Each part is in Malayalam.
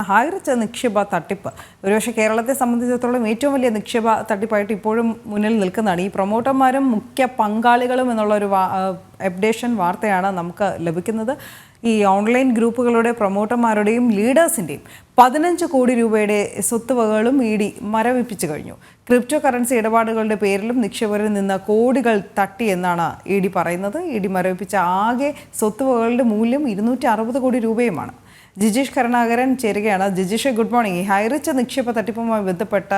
ഹൈറിച്ച് നിക്ഷേപ തട്ടിപ്പ് ഒരുപക്ഷെ കേരളത്തെ സംബന്ധിച്ചിടത്തോളം ഏറ്റവും വലിയ നിക്ഷേപ തട്ടിപ്പായിട്ട് ഇപ്പോഴും മുന്നിൽ നിൽക്കുന്നതാണ്. ഈ പ്രൊമോട്ടർമാരും മുഖ്യ പങ്കാളികളും എന്നുള്ളൊരു അപ്ഡേഷൻ വാർത്തയാണ് നമുക്ക് ലഭിക്കുന്നത്. ഈ ഓൺലൈൻ ഗ്രൂപ്പുകളുടെ പ്രൊമോട്ടർമാരുടെയും ലീഡേഴ്സിൻ്റെയും 15 കോടി രൂപയുടെ സ്വത്തുവകകളും ED മരവിപ്പിച്ചു കഴിഞ്ഞു. ക്രിപ്റ്റോ കറൻസി ഇടപാടുകളുടെ പേരിലും നിക്ഷേപകരിൽ നിന്ന് കോടികൾ തട്ടി എന്നാണ് ED പറയുന്നത്. ED മരവിപ്പിച്ച ആകെ സ്വത്തുവകകളുടെ മൂല്യം 260 കോടി രൂപയുമാണ്. ജിജീഷ് കരുണാകരൻ ചേരുകയാണ്. Jijeesh, good morning. ഈ ഹൈറിച്ച് നിക്ഷേപ തട്ടിപ്പുമായി ബന്ധപ്പെട്ട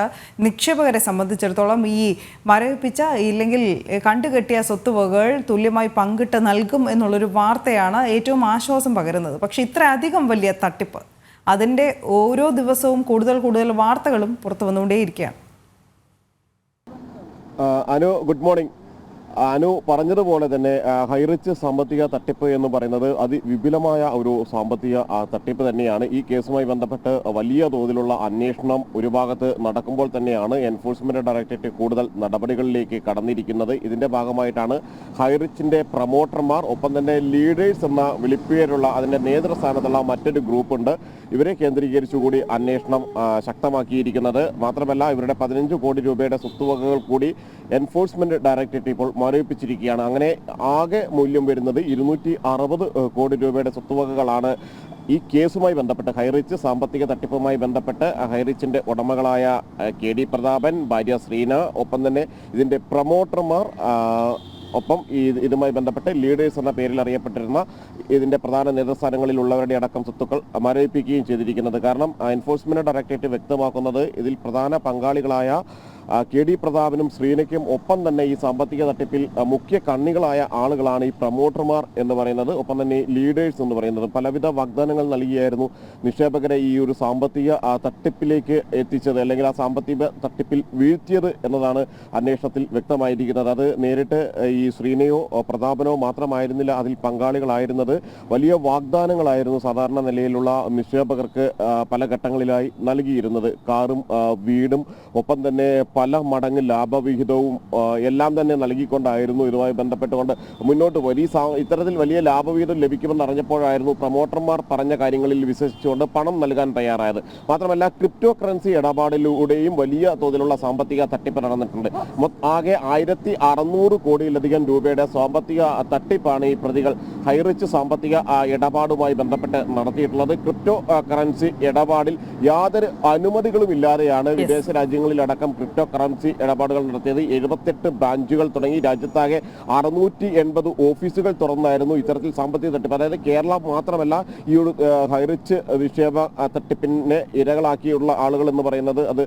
നിക്ഷേപകരെ സംബന്ധിച്ചിടത്തോളം ഈ മരവിപ്പിച്ച ഇല്ലെങ്കിൽ കണ്ടുകെട്ടിയ സ്വത്തുവകകൾ തുല്യമായി പങ്കിട്ട് നൽകും എന്നുള്ളൊരു വാർത്തയാണ് ഏറ്റവും ആശ്വാസം പകരുന്നത്. പക്ഷേ ഇത്രയധികം വലിയ തട്ടിപ്പ്, അതിൻ്റെ ഓരോ ദിവസവും കൂടുതൽ വാർത്തകളും പുറത്തു വന്നുകൊണ്ടേയിരിക്കുകയാണ്. Anu, good morning. അനു പറഞ്ഞതുപോലെ തന്നെ ഹൈറിച്ച് സാമ്പത്തിക തട്ടിപ്പ് എന്ന് പറയുന്നത് അതിവിപുലമായ ഒരു സാമ്പത്തിക തട്ടിപ്പ് തന്നെയാണ്. ഈ കേസുമായി ബന്ധപ്പെട്ട് വലിയ തോതിലുള്ള അന്വേഷണം ഒരു ഭാഗത്ത് നടക്കുമ്പോൾ തന്നെയാണ് എൻഫോഴ്സ്മെന്റ് ഡയറക്ടറേറ്റ് കൂടുതൽ നടപടികളിലേക്ക് കടന്നിരിക്കുന്നത്. ഇതിന്റെ ഭാഗമായിട്ടാണ് ഹൈറിച്ചിന്റെ പ്രൊമോട്ടർമാർ, ഒപ്പം തന്നെ ലീഡേഴ്സ് എന്ന വിളിപ്പേരുള്ള അതിന്റെ നേതൃസ്ഥാനത്തുള്ള മറ്റൊരു ഗ്രൂപ്പുണ്ട്. ഇവരെ കേന്ദ്രീകരിച്ചുകൂടി അന്വേഷണം ശക്തമാക്കിയിരിക്കുന്നത്. മാത്രമല്ല, ഇവരുടെ 15 കോടി രൂപയുടെ സ്വത്തുവകകൾ കൂടി എൻഫോഴ്സ്മെന്റ് ഡയറക്ടറേറ്റ് ഇപ്പോൾ മരവിപ്പിച്ചിരിക്കുകയാണ്. അങ്ങനെ ആകെ മൂല്യം വരുന്നത് 260 കോടി രൂപയുടെ സ്വത്തുവകകളാണ് ഈ കേസുമായി ബന്ധപ്പെട്ട്, ഹൈറിച്ച് സാമ്പത്തിക തട്ടിപ്പുമായി ബന്ധപ്പെട്ട് ഹൈറിച്ചിന്റെ ഉടമകളായ KD പ്രതാപൻ, ഭാര്യ ശ്രീന, ഒപ്പം തന്നെ ഇതിന്റെ പ്രൊമോട്ടർമാർ, ഒപ്പം ഇതുമായി ബന്ധപ്പെട്ട് ലീഡേഴ്സ് എന്ന പേരിൽ അറിയപ്പെട്ടിരുന്ന ഇതിന്റെ പ്രധാന നേതൃസ്ഥാനങ്ങളിലുള്ളവരുടെ അടക്കം സ്വത്തുക്കൾ മരവിപ്പിക്കുകയും ചെയ്തിരിക്കുന്നത്. കാരണം എൻഫോഴ്സ്മെന്റ് ഡയറക്ടറേറ്റ് വ്യക്തമാക്കുന്നത് ഇതിൽ പ്രധാന പങ്കാളികളായ KD പ്രതാപനും ശ്രീനയ്ക്കും ഒപ്പം തന്നെ ഈ സാമ്പത്തിക തട്ടിപ്പിൽ മുഖ്യ കണ്ണികളായ ആളുകളാണ് ഈ പ്രൊമോട്ടർമാർ എന്ന് പറയുന്നത്, ഒപ്പം തന്നെ ലീഡേഴ്സ് എന്ന് പറയുന്നത്. പലവിധ വാഗ്ദാനങ്ങൾ നൽകിയായിരുന്നു നിക്ഷേപകരെ ഈ ഒരു സാമ്പത്തിക തട്ടിപ്പിലേക്ക് എത്തിച്ചത്, അല്ലെങ്കിൽ ആ സാമ്പത്തിക തട്ടിപ്പിൽ വീഴ്ത്തിയത് എന്നതാണ് അന്വേഷണത്തിൽ വ്യക്തമായിരിക്കുന്നത്. അത് നേരിട്ട് ഈ ശ്രീനയോ പ്രതാപനോ മാത്രമായിരുന്നില്ല അതിൽ പങ്കാളികളായിരുന്നത്. വലിയ വാഗ്ദാനങ്ങളായിരുന്നു സാധാരണ നിലയിലുള്ള നിക്ഷേപകർക്ക് പല ഘട്ടങ്ങളിലായി നൽകിയിരുന്നത്. കാറും വീടും ഒപ്പം തന്നെ പല മടങ്ങ് ലാഭവിഹിതവും എല്ലാം തന്നെ നൽകിക്കൊണ്ടായിരുന്നു ഇതുമായി ബന്ധപ്പെട്ടുകൊണ്ട് മുന്നോട്ട് പോയി. ഇത്തരത്തിൽ വലിയ ലാഭവിഹിതം ലഭിക്കുമെന്ന് അറിഞ്ഞപ്പോഴായിരുന്നു പ്രൊമോട്ടർമാർ പറഞ്ഞ കാര്യങ്ങളിൽ വിശ്വസിച്ചുകൊണ്ട് പണം നൽകാൻ തയ്യാറായത്. മാത്രമല്ല, ക്രിപ്റ്റോ കറൻസി ഇടപാടിലൂടെയും വലിയ തോതിലുള്ള സാമ്പത്തിക തട്ടിപ്പ് നടന്നിട്ടുണ്ട്. ആകെ 1600 കോടിയിലധികം രൂപയുടെ സാമ്പത്തിക തട്ടിപ്പാണ് ഈ പ്രതികൾ ഹൈറിച്ച് സാമ്പത്തിക ഇടപാടുമായി ബന്ധപ്പെട്ട് നടത്തിയിട്ടുള്ളത്. ക്രിപ്റ്റോ കറൻസി ഇടപാടിൽ യാതൊരു അനുമതികളും ഇല്ലാതെയാണ് വിദേശ രാജ്യങ്ങളിലടക്കം ക്രിപ്റ്റോ കറൻസി ഇടപാടുകൾ നടത്തിയത്. 78 ബ്രാഞ്ചുകൾ തുടങ്ങി രാജ്യത്താകെ 680 ഓഫീസുകൾ തുറന്നായിരുന്നു ഇത്തരത്തിൽ സാമ്പത്തിക തട്ടിപ്പ്. അതായത് കേരളം മാത്രമല്ല, ഈ ഒരു ഹൈറിച്ച് നിക്ഷേപ തട്ടിപ്പിനെ ഇരകളാക്കിയുള്ള ആളുകൾ എന്ന് പറയുന്നത് അത്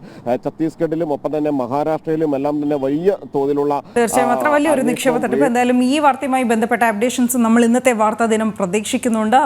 ഛത്തീസ്ഗഡിലും ഒപ്പം തന്നെ മഹാരാഷ്ട്രയിലും എല്ലാം തന്നെ വലിയ തോതിലുള്ള തീർച്ചയായും അത്ര വലിയൊരു നിക്ഷേപ തട്ടിപ്പ്. എന്തായാലും ഈ വാർത്തയുമായി ബന്ധപ്പെട്ട അപ്ഡേഷൻസ് നമ്മൾ ഇന്നത്തെ വാർത്താ ദിനം പ്രതീക്ഷിക്കുന്നുണ്ട്.